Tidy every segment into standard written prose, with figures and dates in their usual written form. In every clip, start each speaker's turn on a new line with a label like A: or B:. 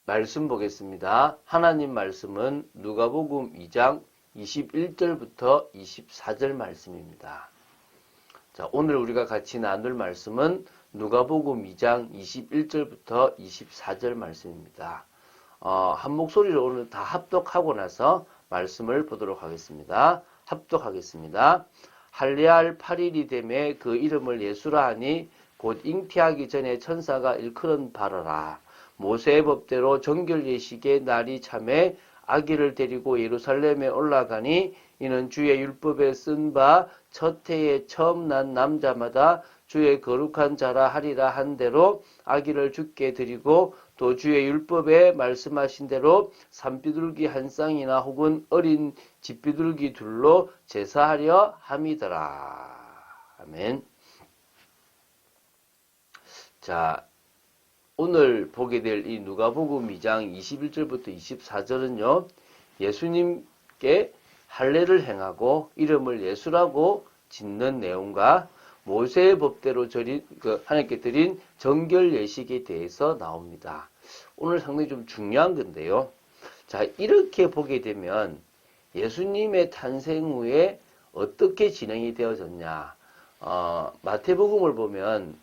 A: 말씀 보겠습니다. 하나님 말씀은 누가복음 2장 21절부터 24절 말씀입니다. 자, 오늘 우리가 같이 나눌 말씀은 누가복음 2장 21절부터 24절 말씀입니다. 한 목소리로 오늘 다 합독하고 나서 말씀을 보도록 하겠습니다. 합독하겠습니다. 할례할 8일이 되매 그 이름을 예수라 하니 곧 잉태하기 전에 천사가 일컬은 바라라. 모세의 법대로 정결 예식의 날이 참에 아기를 데리고 예루살렘에 올라가니 이는 주의 율법에 쓴 바 첫 해에 처음 난 남자마다 주의 거룩한 자라 하리라 한 대로 아기를 주께 드리고 또 주의 율법에 말씀하신 대로 산비둘기 한 쌍이나 혹은 어린 집비둘기 둘로 제사하려 함이더라. 아멘. 자, 오늘 보게 될 이 누가복음 2장 21절부터 24절은요. 예수님께 할례를 행하고 이름을 예수라고 짓는 내용과 모세의 법대로 하나님께 드린 정결 예식에 대해서 나옵니다. 오늘 상당히 좀 중요한 건데요. 자, 이렇게 보게 되면 예수님의 탄생 후에 어떻게 진행이 되어졌냐. 마태복음을 보면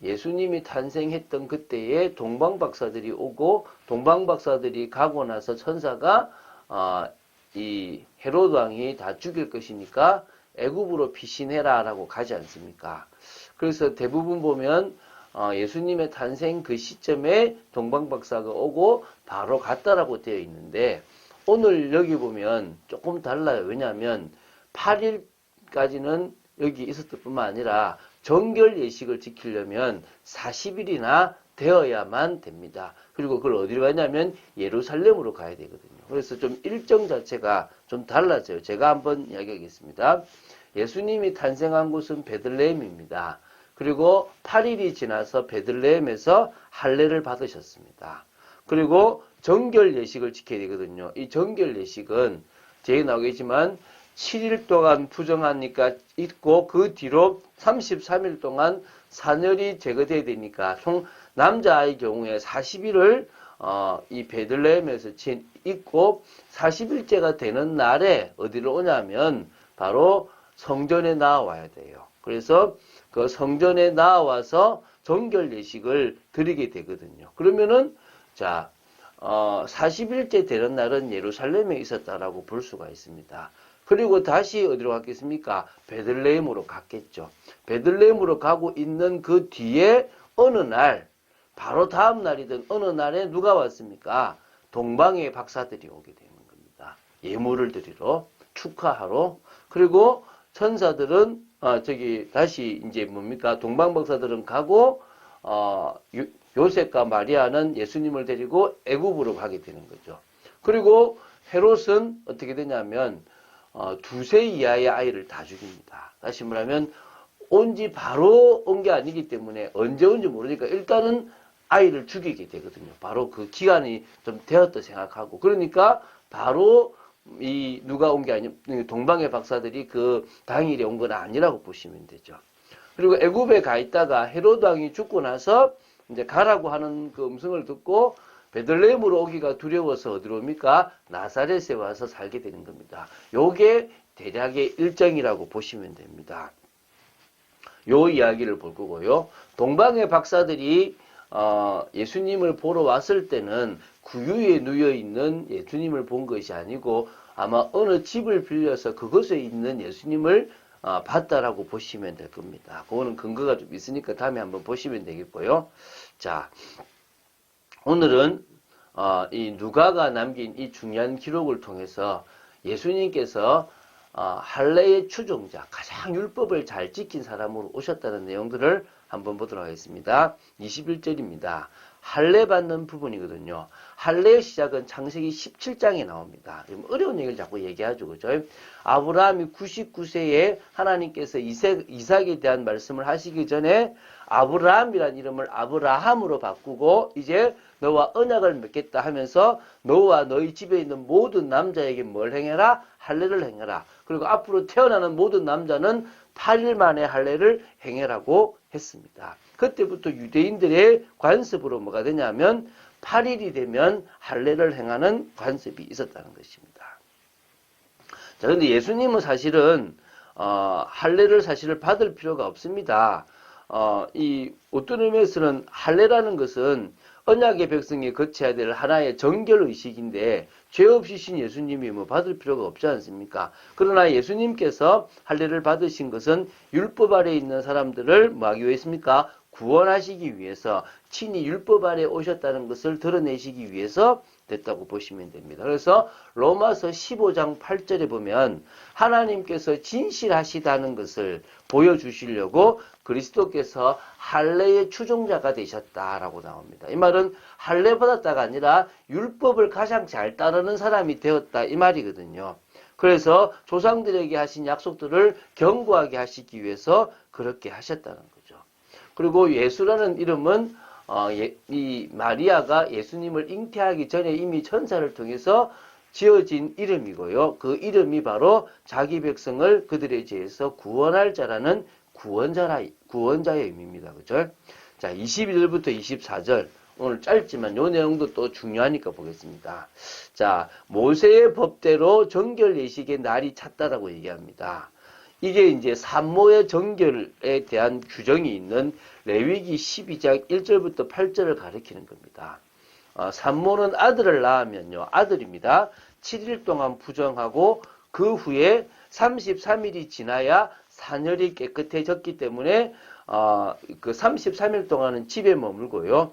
A: 예수님이 탄생했던 그때에 동방박사들이 오고 동방박사들이 가고 나서 천사가 이 헤로드 왕이 다 죽일 것이니까 애굽으로 피신해라 라고 가지 않습니까? 그래서 대부분 보면 예수님의 탄생 그 시점에 동방박사가 오고 바로 갔다라고 되어 있는데 오늘 여기 보면 조금 달라요. 왜냐하면 8일까지는 여기 있었을 뿐만 아니라 정결 예식을 지키려면 40일이나 되어야만 됩니다. 그리고 그걸 어디로 가냐면 예루살렘으로 가야 되거든요. 그래서 좀 일정 자체가 좀 달라져요. 제가 한번 이야기하겠습니다. 예수님이 탄생한 곳은 베들레헴입니다. 그리고 8일이 지나서 베들레헴에서 할례를 받으셨습니다. 그리고 정결 예식을 지켜야 되거든요. 이 정결 예식은 제가 나오겠지만 7일 동안 부정하니까 있고 그 뒤로 33일 동안 사멸이 제거돼야 되니까 총 남자아이 경우에 40일을 이 베들레헴에서 있고 40일째가 되는 날에 어디로 오냐면 바로 성전에 나와야 돼요. 그래서 그 성전에 나와서 정결 예식을 드리게 되거든요. 그러면은 자 40일째 되는 날은 예루살렘에 있었다라고 볼 수가 있습니다. 그리고 다시 어디로 갔겠습니까? 베들레헴으로 갔겠죠. 베들레헴으로 가고 있는 그 뒤에 어느 날, 바로 다음 날이든 어느 날에 누가 왔습니까? 동방의 박사들이 오게 되는 겁니다. 예물을 드리러, 축하하러. 그리고 천사들은, 다시 이제 뭡니까? 동방 박사들은 가고, 요셉과 마리아는 예수님을 데리고 애굽으로 가게 되는 거죠. 그리고 헤롯은 어떻게 되냐면, 2세 이하의 아이를 다 죽입니다. 다시 말하면 온 지 바로 온 게 아니기 때문에 언제 온지 모르니까 일단은 아이를 죽이게 되거든요. 바로 그 기간이 좀 되었다 생각하고 그러니까 바로 이 누가 온 게 아니 동방의 박사들이 그 당일에 온 건 아니라고 보시면 되죠. 그리고 애굽에 가 있다가 헤로드 왕이 죽고 나서 이제 가라고 하는 그 음성을 듣고 베들레헴으로 오기가 두려워서 어디로 옵니까? 나사렛에 와서 살게 되는 겁니다. 요게 대략의 일정이라고 보시면 됩니다. 요 이야기를 볼 거고요. 동방의 박사들이 예수님을 보러 왔을 때는 구유에 누워 있는 예수님을 본 것이 아니고 아마 어느 집을 빌려서 그것에 있는 예수님을 봤다라고 보시면 될 겁니다. 그거는 근거가 좀 있으니까 다음에 한번 보시면 되겠고요. 자, 오늘은 이 누가가 남긴 이 중요한 기록을 통해서 예수님께서 할례의 추종자, 가장 율법을 잘 지킨 사람으로 오셨다는 내용들을 한번 보도록 하겠습니다. 21절입니다. 할례 받는 부분이거든요. 할례의 시작은 창세기 17장에 나옵니다. 어려운 얘기를 자꾸 얘기하죠. 그죠? 아브라함이 99세에 하나님께서 이삭에 대한 말씀을 하시기 전에 아브라함이라는 이름을 아브라함으로 바꾸고 이제 너와 언약을 맺겠다 하면서 너와 너희 집에 있는 모든 남자에게 뭘 행해라? 할례를 행해라. 그리고 앞으로 태어나는 모든 남자는 8일 만에 할례를 행해라고 했습니다. 그때부터 유대인들의 관습으로 뭐가 되냐면 8일이 되면 할례를 행하는 관습이 있었다는 것입니다. 자, 근데 예수님은 사실은 할례를 사실 받을 필요가 없습니다. 이 어떤 의미에서는 할례라는 것은 언약의 백성이 거쳐야 될 하나의 정결 의식인데 죄 없이신 예수님이 뭐 받을 필요가 없지 않습니까? 그러나 예수님께서 할례를 받으신 것은 율법 아래 있는 사람들을 뭐 하기 위해서입니까? 구원하시기 위해서 친히 율법 아래 오셨다는 것을 드러내시기 위해서 됐다고 보시면 됩니다. 그래서 로마서 15장 8절에 보면 하나님께서 진실하시다는 것을 보여주시려고 그리스도께서 할례의 추종자가 되셨다라고 나옵니다. 이 말은 할례 받았다가 아니라 율법을 가장 잘 따르는 사람이 되었다 이 말이거든요. 그래서 조상들에게 하신 약속들을 견고하게 하시기 위해서 그렇게 하셨다는 거죠. 그리고 예수라는 이름은 이 마리아가 예수님을 잉태하기 전에 이미 천사를 통해서 지어진 이름이고요. 그 이름이 바로 자기 백성을 그들의 죄에서 구원할 자라는 구원자의 의미입니다. 그죠? 자, 21절부터 24절. 오늘 짧지만 요 내용도 또 중요하니까 보겠습니다. 자, 모세의 법대로 정결 예식의 날이 찼다라고 얘기합니다. 이게 이제 산모의 정결에 대한 규정이 있는 레위기 12장 1절부터 8절을 가리키는 겁니다. 산모는 아들을 낳으면요. 아들입니다. 7일 동안 부정하고 그 후에 33일이 지나야 산혈이 깨끗해졌기 때문에 그 33일 동안은 집에 머물고요.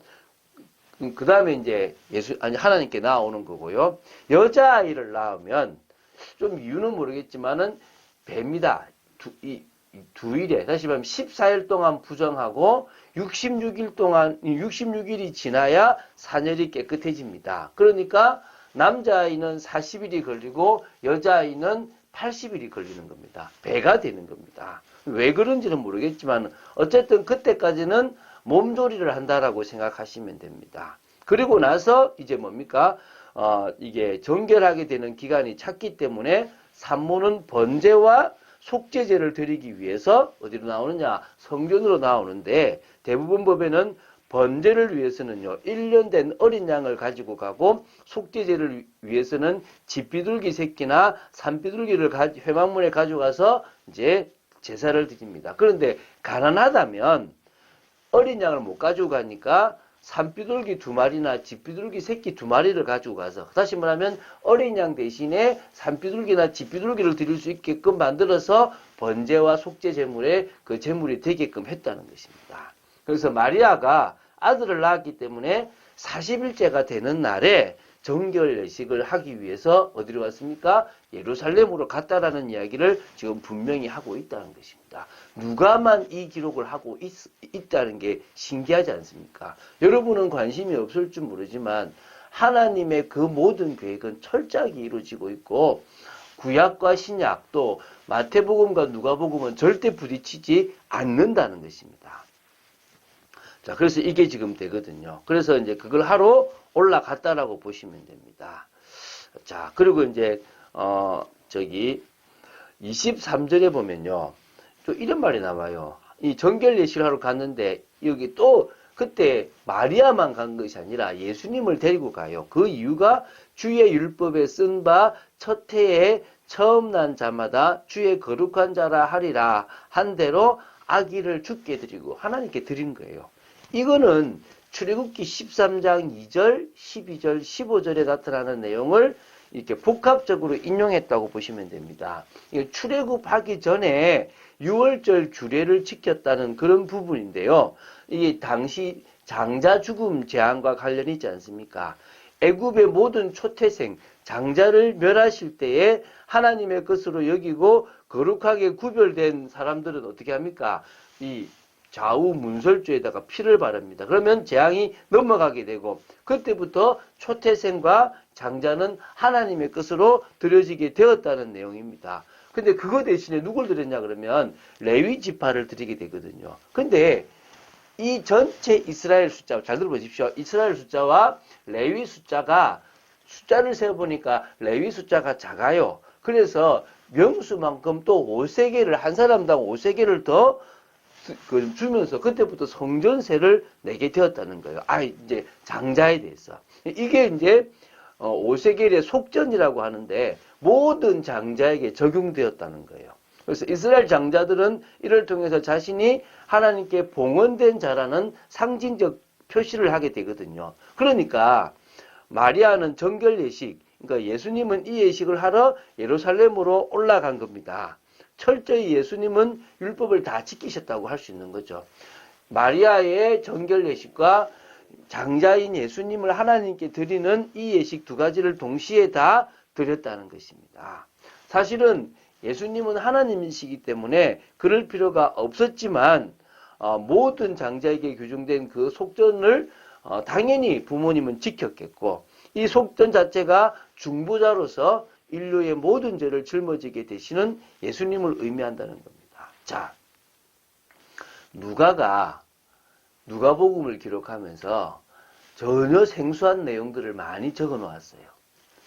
A: 그 다음에 이제 하나님께 나오는 거고요. 여자아이를 낳으면 좀 이유는 모르겠지만은 뱀이다. 두 일에 다시 말하면 14일 동안 부정하고 66일이 지나야 산혈이 깨끗해집니다. 그러니까 남자아이는 40일이 걸리고 여자아이는 80일이 걸리는 겁니다. 배가 되는 겁니다. 왜 그런지는 모르겠지만 어쨌든 그때까지는 몸조리를 한다라고 생각하시면 됩니다. 그리고 나서 이제 뭡니까? 이게 정결하게 되는 기간이 찼기 때문에 산모는 번제와 속죄제를 드리기 위해서 어디로 나오느냐? 성전으로 나오는데 대부분 법에는 번제를 위해서는요. 1년 된 어린 양을 가지고 가고 속죄제를 위해서는 집비둘기 새끼나 산비둘기를 회막문에 가져가서 이제 제사를 드립니다. 그런데 가난하다면 어린 양을 못 가지고 가니까 산비둘기 2마리나 집비둘기 새끼 2마리를 가지고 가서 다시 말하면 어린 양 대신에 산비둘기나 집비둘기를 드릴 수 있게끔 만들어서 번제와 속죄 제물에 그 제물이 되게끔 했다는 것입니다. 그래서 마리아가 아들을 낳았기 때문에 40일째가 되는 날에 정결 예식을 하기 위해서 어디로 갔습니까? 예루살렘으로 갔다라는 이야기를 지금 분명히 하고 있다는 것입니다. 누가만 이 기록을 하고 있다는 게 신기하지 않습니까? 여러분은 관심이 없을 줄 모르지만 하나님의 그 모든 계획은 철저하게 이루어지고 있고 구약과 신약 또 마태복음과 누가복음은 절대 부딪히지 않는다는 것입니다. 자, 그래서 이게 지금 되거든요. 그래서 이제 그걸 하러 올라갔다라고 보시면 됩니다. 자, 그리고 이제, 23절에 보면요. 또 이런 말이 나와요. 이 정결 예식을 하러 갔는데, 여기 또, 그때 마리아만 간 것이 아니라 예수님을 데리고 가요. 그 이유가 주의 율법에 쓴 바 첫 해에 처음 난 자마다 주의 거룩한 자라 하리라 한 대로 아기를 죽게 드리고 하나님께 드린 거예요. 이거는 출애굽기 13장 2절, 12절, 15절에 나타나는 내용을 이렇게 복합적으로 인용했다고 보시면 됩니다. 출애굽하기 전에 6월절 규례를 지켰다는 그런 부분인데요. 이게 당시 장자 죽음 재앙과 관련이 있지 않습니까? 애굽의 모든 초태생, 장자를 멸하실 때에 하나님의 것으로 여기고 거룩하게 구별된 사람들은 어떻게 합니까? 이 좌우 문설주에다가 피를 바릅니다. 그러면 재앙이 넘어가게 되고 그때부터 초태생과 장자는 하나님의 것으로 드려지게 되었다는 내용입니다. 근데 그거 대신에 누굴 드렸냐 그러면 레위 지파를 드리게 되거든요. 근데 이 전체 이스라엘 숫자, 잘 들어보십시오. 이스라엘 숫자와 레위 숫자가 숫자를 세어보니까 레위 숫자가 작아요. 그래서 명수만큼 또 5세계를 한 사람당 5세계를 더 주면서 그때부터 성전세를 내게 되었다는 거예요. 이제 장자에 대해서. 이게 이제 5세겔의 속전이라고 하는데 모든 장자에게 적용되었다는 거예요. 그래서 이스라엘 장자들은 이를 통해서 자신이 하나님께 봉헌된 자라는 상징적 표시를 하게 되거든요. 그러니까 마리아는 정결 예식, 그러니까 예수님은 이 예식을 하러 예루살렘으로 올라간 겁니다. 철저히 예수님은 율법을 다 지키셨다고 할 수 있는 거죠. 마리아의 정결 예식과 장자인 예수님을 하나님께 드리는 이 예식 두 가지를 동시에 다 드렸다는 것입니다. 사실은 예수님은 하나님이시기 때문에 그럴 필요가 없었지만 모든 장자에게 규정된 그 속전을 당연히 부모님은 지켰겠고, 이 속전 자체가 중보자로서 인류의 모든 죄를 짊어지게 되시는 예수님을 의미한다는 겁니다. 자, 누가가 누가복음을 기록하면서 전혀 생소한 내용들을 많이 적어 놓았어요.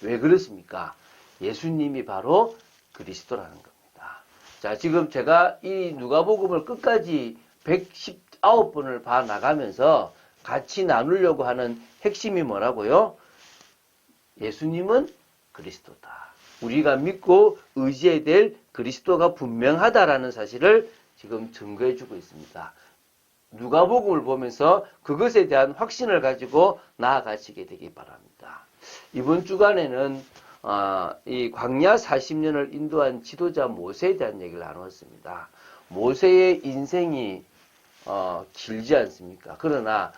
A: 왜 그렇습니까? 예수님이 바로 그리스도라는 겁니다. 자, 지금 제가 이 누가복음을 끝까지 119번을 봐 나가면서 같이 나누려고 하는 핵심이 뭐라고요? 예수님은 그리스도다. 우리가 믿고 의지해야 될 그리스도가 분명하다라는 사실을 지금 증거해 주고 있습니다. 누가복음을 보면서 그것에 대한 확신을 가지고 나아가시게 되기 바랍니다. 이번 주간에는 이 광야 40년을 인도한 지도자 모세에 대한 얘기를 나누었습니다. 모세의 인생이 길지 않습니까? 그러나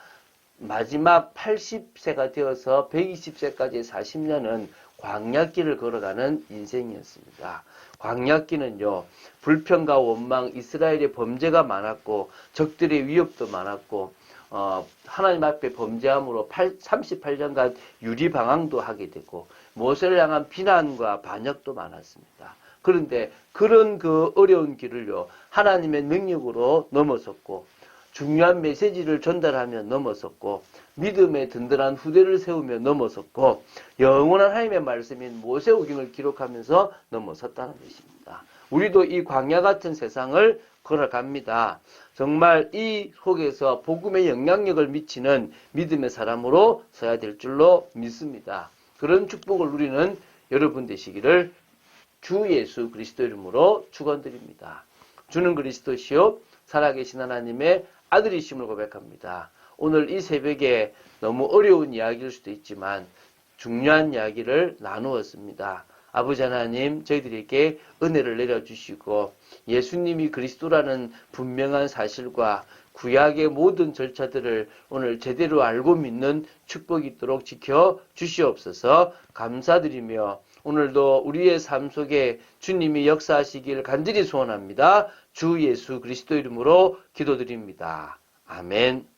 A: 마지막 80세가 되어서 120세까지의 40년은 광야길을 걸어가는 인생이었습니다. 광야길은요, 불평과 원망, 이스라엘의 범죄가 많았고 적들의 위협도 많았고 하나님 앞에 범죄함으로 38년간 유리방황도 하게 되고 모세를 향한 비난과 반역도 많았습니다. 그런데 그런 그 어려운 길을요, 하나님의 능력으로 넘어섰고 중요한 메시지를 전달하며 넘어섰고 믿음의 든든한 후대를 세우며 넘어섰고 영원한 하나님의 말씀인 모세오경을 기록하면서 넘어섰다는 것입니다. 우리도 이 광야 같은 세상을 걸어갑니다. 정말 이 속에서 복음의 영향력을 미치는 믿음의 사람으로 서야 될 줄로 믿습니다. 그런 축복을 누리는 여러분 되시기를 주 예수 그리스도 이름으로 축원드립니다. 주는 그리스도시요 살아계신 하나님의 아들이심을 고백합니다. 오늘 이 새벽에 너무 어려운 이야기일 수도 있지만 중요한 이야기를 나누었습니다. 아버지 하나님, 저희들에게 은혜를 내려주시고 예수님이 그리스도라는 분명한 사실과 구약의 모든 절차들을 오늘 제대로 알고 믿는 축복이 있도록 지켜 주시옵소서. 감사드리며 오늘도 우리의 삶 속에 주님이 역사하시길 간절히 소원합니다. 주 예수 그리스도 이름으로 기도드립니다. 아멘.